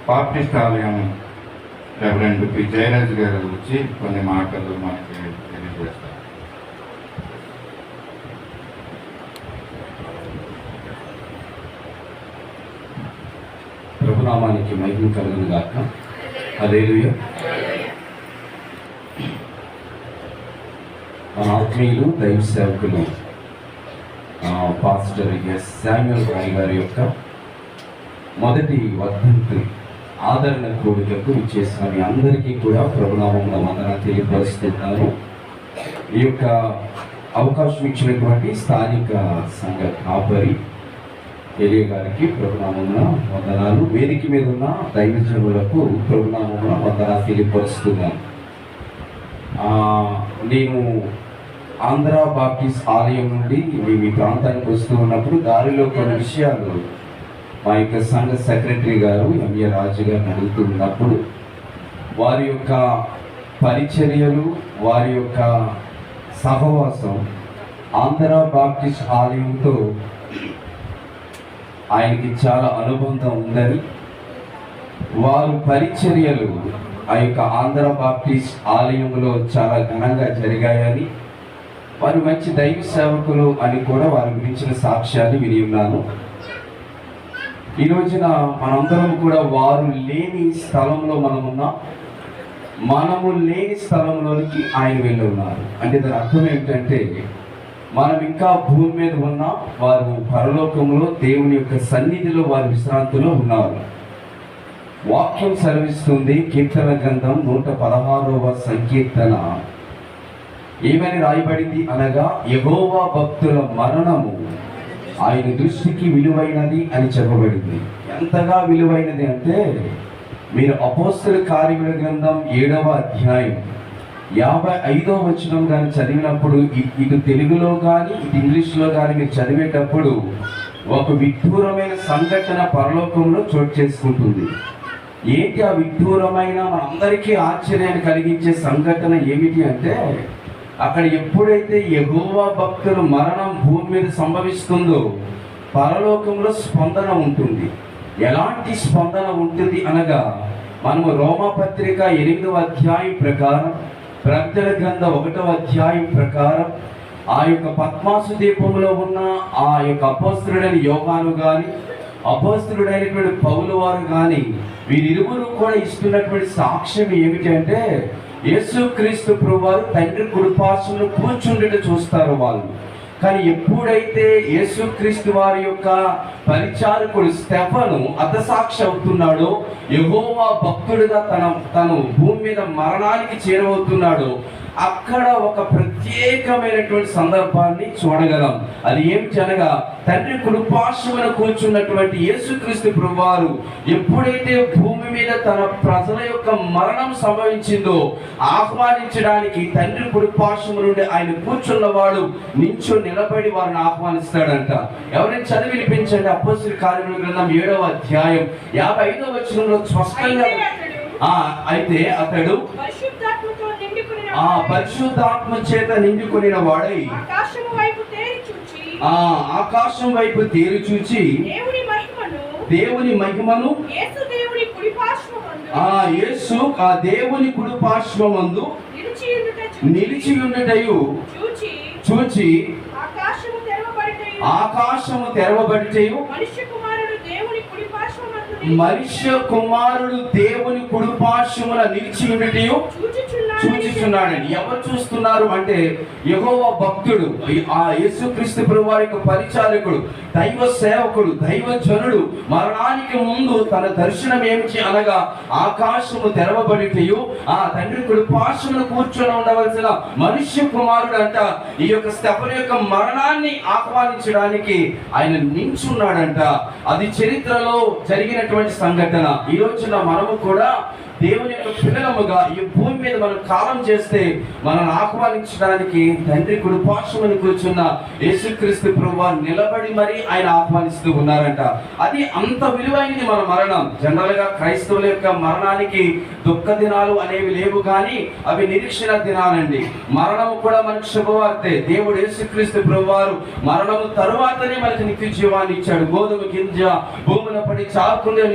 Baptist ఆలయం reverend P Jayaraj గారి గురించి కొన్ని మాటలు మనకి తెలియజేస్తారు. ప్రభునామానికి మహిమ కలుగును గాక. హల్లెలూయా. మన ఆత్మీయులు దైవ సేవకులు పాస్టర్ ఎస్ శామ్యూల్ రాయ్ గారి యొక్క మొదటి వర్ధంతి ఆదరణ కోరికకు ఇచ్చేసిన మీ అందరికీ కూడా ప్రభునామంలో వందనాలు తెలియపరుస్తున్నాను. ఈ యొక్క అవకాశం ఇచ్చినటువంటి స్థానిక సంఘ కాపరి ఎలియ గారికి ప్రభునామంలో వందనాలు. వేదిక మీద ఉన్న దైవజనులకు ప్రభునామంలో వందనాలు తెలియపరుస్తున్నాను. నేను ఆంధ్ర బాప్టిస్ట్ ఆలయం నుండి మీ ప్రాంతానికి వస్తూ ఉన్నప్పుడు దారిలో కొన్ని విషయాలు మా యొక్క సంఘ సెక్రటరీ గారు ఎంఏ రాజు గారిని అడుగుతున్నప్పుడు వారి యొక్క పరిచర్యలు, వారి యొక్క సహవాసం ఆంధ్ర బాప్టిస్ట్ ఆలయంతో ఆయనకి చాలా అనుబంధం ఉందని, వారు పరిచర్యలు ఆ యొక్క ఆంధ్ర బాప్టిస్ట్ ఆలయంలో చాలా ఘనంగా జరిగాయని, వారు మంచి దైవ సేవకులు అని కూడా వారి గురించిన సాక్ష్యాన్ని విని ఉన్నాను. ఈ రోజున మనందరం కూడా వారు లేని స్థలంలో మనము లేని స్థలంలోనికి ఆయన వెళ్ళి ఉన్నారు. అంటే దాని అర్థం ఏమిటంటే మనం ఇంకా భూమి మీద ఉన్నా, వారు పరలోకంలో దేవుని యొక్క సన్నిధిలో వారి విశ్రాంతిలో ఉన్నారు. వాక్యం సెలవిస్తుంది, కీర్తన గ్రంథం 116వ సంకీర్తన ఏమని రాయబడింది అనగా, యెహోవా భక్తుల మరణము ఆయన దృష్టికి విలువైనది అని చెప్పబడింది. ఎంతగా విలువైనది అంటే, మీరు అపోస్తలుల కార్యముల గ్రంథం 7వ అధ్యాయం 55వ వచనం కానీ చదివినప్పుడు, ఇటు తెలుగులో కానీ ఇటు ఇంగ్లీష్లో కానీ మీరు చదివేటప్పుడు ఒక విడ్డూరమైన సంఘటన పరలోకంలో చోటు చేసుకుంటుంది. ఏంటి ఆ విడ్డూరమైన, మనందరికీ ఆశ్చర్యాన్ని కలిగించే సంఘటన ఏమిటి అంటే, అక్కడ ఎప్పుడైతే యెహోవా భక్తుల మరణం భూమి మీద సంభవిస్తుందో పరలోకంలో స్పందన ఉంటుంది. ఎలాంటి స్పందన ఉంటుంది అనగా, మనము రోమాపత్రిక 8వ అధ్యాయం ప్రకారం, ప్రకటన గ్రంథం 1వ అధ్యాయం ప్రకారం ఆ యొక్క పద్మాసు దీపంలో ఉన్న ఆ యొక్క అపోస్తలుడైన యోహాను కానీ, అపోస్తలుడైనటువంటి పౌలు వారు కానీ, వీరిరువురు కూడా ఇస్తున్నటువంటి సాక్ష్యం ఏమిటి అంటే, యేసుక్రీస్తు ప్రభువారు తండ్రి కుడిపార్శ్వమున కూర్చుండుట చూస్తారు వాళ్ళు. కానీ ఎప్పుడైతే యేసుక్రీస్తు వారి యొక్క పరిచారకుడు స్టెఫను అర్ధసాక్షి అవుతున్నాడో, యెహోవా భక్తుడిగా తను భూమి మీద మరణానికి చేరవుతున్నాడో, అక్కడ ఒక ప్రత్యేకమైనటువంటి సందర్భాన్ని చూడగలం. అది ఏమిటి అనగా, తండ్రి కుడిపార్శ్వమున కూర్చున్నటువంటి యేసుక్రీస్తు ప్రభువారు ఎప్పుడైతే భూమి మీద తన ప్రజల యొక్క మరణం సంభవించిందో ఆహ్వానించడానికి తండ్రి కుడిపార్శ్వము నుండి ఆయన కూర్చున్నవాడు నిలబడి వారిని ఆహ్వానిస్తాడంట. ఎవరైనా చదివి వినిపించండి. అపోస్తలుల కార్యముల గ్రంథం 7వ అధ్యాయం 55వ వచనంలో స్పష్టంగా, అయితే అతడు పరిశుద్ధాత్మ చేత నిండుకొనిన వాడై ఆకాశం వైపు తేరి చూచి దేవుని మహిమను యేసు ఆ దేవుని కుడిపార్శ్వమందు నిలిచి ఉండుటయు చూచి ఆకాశము తెరవబడిటయు మనుష్య కుమారుడు దేవుని కుడిపార్శ్వమున నిలిచి ఉండుటయు చూచుచున్నాడని. ఎవరు చూస్తున్నారు అంటే, యెహోవా భక్తుడు, ఆ యేసుక్రీస్తు ప్రభువారి యొక్క పరిచారకుడు, దైవ సేవకుడు, దైవజనుడు మరణానికి ముందు తన దర్శనం ఏమిటి అనగా, ఆకాశము తెరవబడిటయు ఆ తండ్రి కుడిపార్శ్వమున కూర్చొని ఉండవలసిన మనుష్య కుమారుడు అంట ఈ యొక్క స్టెఫను యొక్క మరణాన్ని ఆహ్వానించడానికి ఆయన నించున్నాడంట. అది చరిత్రలో జరిగినటువంటి సంఘటన. ఈ రోజున మనము కూడా దేవుని యొక్క పిల్లలముగా ఈ భూమి మీద మనం కాలం చేస్తే మనల్ని ఆహ్వానించడానికి తండ్రి కుడిపార్శ్వమున కూర్చున్న యేసుక్రీస్తు ప్రభువారు నిలబడి మరి ఆయన ఆహ్వానిస్తూ ఉన్నారంట. అది అంత విలువైనది మన మరణం. జనరల్ గా క్రైస్తవుల యొక్క మరణానికి దుఃఖ దినాలు అనేవి లేవు, కానీ అవి నిరీక్షణ దినాలండి. మరణము కూడా మనకు శుభవార్తే. దేవుడు యేసుక్రీస్తు ప్రభువారు మరణము తరువాతనే మనకు నిత్య జీవాన్ని ఇచ్చాడు. గోధుమ గింజ భూమిలో పడి చాకుండా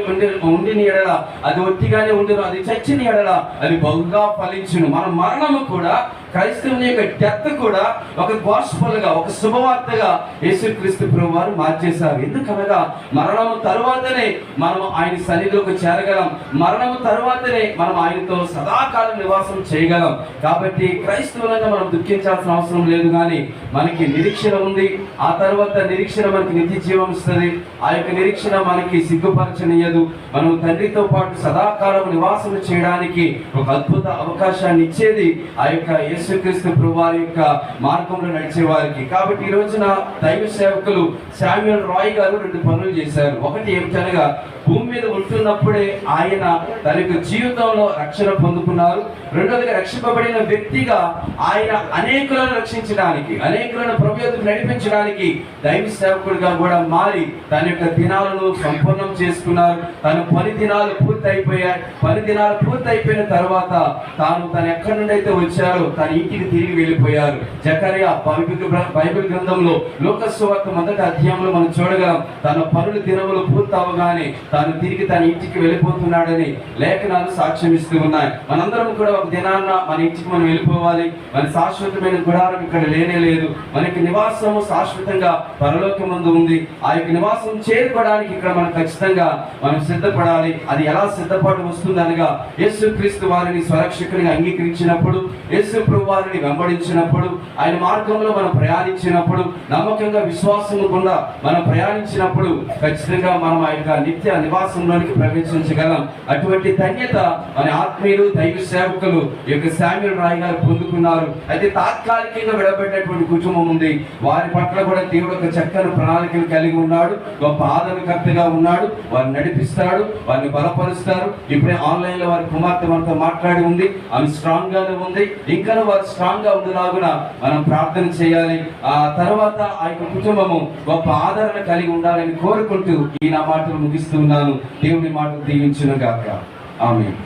ఉండిన ఎడల అది ఒట్టిగానే ఉండును, అది చచ్చిన ఎడల అది బహుగా ఫలించును. మన మరణము కూడా, క్రైస్తవుని యొక్క డెత్ కూడా ఒక గాస్పెల్ గా, ఒక శుభవార్తగా యేసుక్రీస్తు ప్రభువారు మార్చేశారు. ఎందుకనగా మరణము తరువాతనే మనం ఆయన సన్నిధిలోకి చేరగలం. మరణము తరువాతనే మనం ఆయనతో సదాకాలం నివాసం చేయగలం. కాబట్టి క్రైస్తవులంగా మనం దుఃఖించాల్సిన అవసరం లేదు, కానీ మనకి నిరీక్షణ ఉంది. ఆ తర్వాత నిరీక్షణ మనకి నిత్య జీవం ఇస్తుంది. ఆ యొక్క నిరీక్షణ మనకి సిగ్గుపరచనీయదు. మనం తండ్రితో పాటు సదాకాలం నివాసం చేయడానికి ఒక అద్భుత అవకాశాన్ని ఇచ్చేది ఆ యొక్క యేసుక్రీస్తు ప్రభువారి యొక్క మార్గంలో నడిచే వారికి. కాబట్టి ఈ రోజున దైవ సేవకులు శామ్యూయల్ రాయ్ గారు 2 పనులు చేశారు. ఒకటి ఏమిటనగా, భూమి మీద ఉంటున్నప్పుడే ఆయన తన యొక్క జీవితంలో రక్షణ పొందుకున్నారు. రెండోదిగా, రక్షింపబడిన వ్యక్తిగా ఆయన అనేకులను రక్షించడానికి, అనేకులను ప్రభువుకు నడిపించడానికి దైవ సేవకుడిగా కూడా మారి తన యొక్క దినాలను సంపూర్ణం చేసుకున్నారు. తన పని దినాలు పూర్తయిపోయాయి. పని దినాలు పూర్తయిపోయిన తర్వాత తాను ఎక్కడి నుండి అయితే వచ్చారో తన ఇంటికి తిరిగి వెళ్ళిపోయారు. జకరియా బైబిల్ గ్రంథంలో లూకా సువార్త 1వ అధ్యాయంలో మనం చూడగలం. తన పనుల దినములు పూర్తవగానే తాను తిరిగి తన ఇంటికి వెళ్ళిపోతున్నాడని లేఖనాలు సాక్ష్యం ఇస్తూ ఉన్నాయి. మనందరం కూడా ఒక దినాన్న మన ఇంటికి మనం వెళ్ళిపోవాలి. మన శాశ్వతమైన గుడారం ఇక్కడ లేనే లేదు. మనకి నివాసము శాశ్వతంగా పరలోకమందు ఉంది. ఆ యొక్క నివాసం చేరుకోవడానికి ఇక్కడ మనం ఖచ్చితంగా మనం సిద్ధపడాలి. అది ఎలా సిద్ధపడి వస్తుందనగా, యేసుక్రీస్తు వారిని స్వరక్షకునిగా అంగీకరించినప్పుడు, యేసు ప్రభు వారిని వెంబడించినప్పుడు, ఆయన మార్గంలో మనం ప్రయాణించినప్పుడు, నమ్మకంగా విశ్వాసము గుండా మనం ప్రయాణించినప్పుడు ఖచ్చితంగా మనం ఆ యొక్క నిత్య నివాసంలోనికి ప్రవేశించగలం. అటువంటి ధన్యత మన ఆత్మీయులు, దైవ సేవకులు ఈ యొక్క శామ్యూయల్ రాయ్ గారు పొందుకున్నారు. అయితే తాత్కాలికంగా విడబడినటువంటి కుటుంబం ఉంది. వారి పట్ల కూడా దేవుడు ఒక చక్కని ప్రణాళికలు కలిగి ఉన్నాడు. గొప్ప ఆదరణకర్తగా ఉన్నాడు. వారిని నడిపిస్తాడు, వారిని బలపరుస్తారు. ఇప్పుడే ఆన్లైన్ లో వారి కుమార్తె మనతో మాట్లాడి ఉంది. ఆమె స్ట్రాంగ్ గానే ఉంది. ఇంకా వారు స్ట్రాంగ్ గా ఉండేలాగున మనం ప్రార్థన చేయాలి. ఆ తర్వాత ఆ యొక్క కుటుంబము గొప్ప ఆదరణ కలిగి ఉండాలని కోరుకుంటూ ఈ నా మాటలు ముగిస్తున్నాను. దేవుని మాటలు దీవించును గాక. ఆమేన్.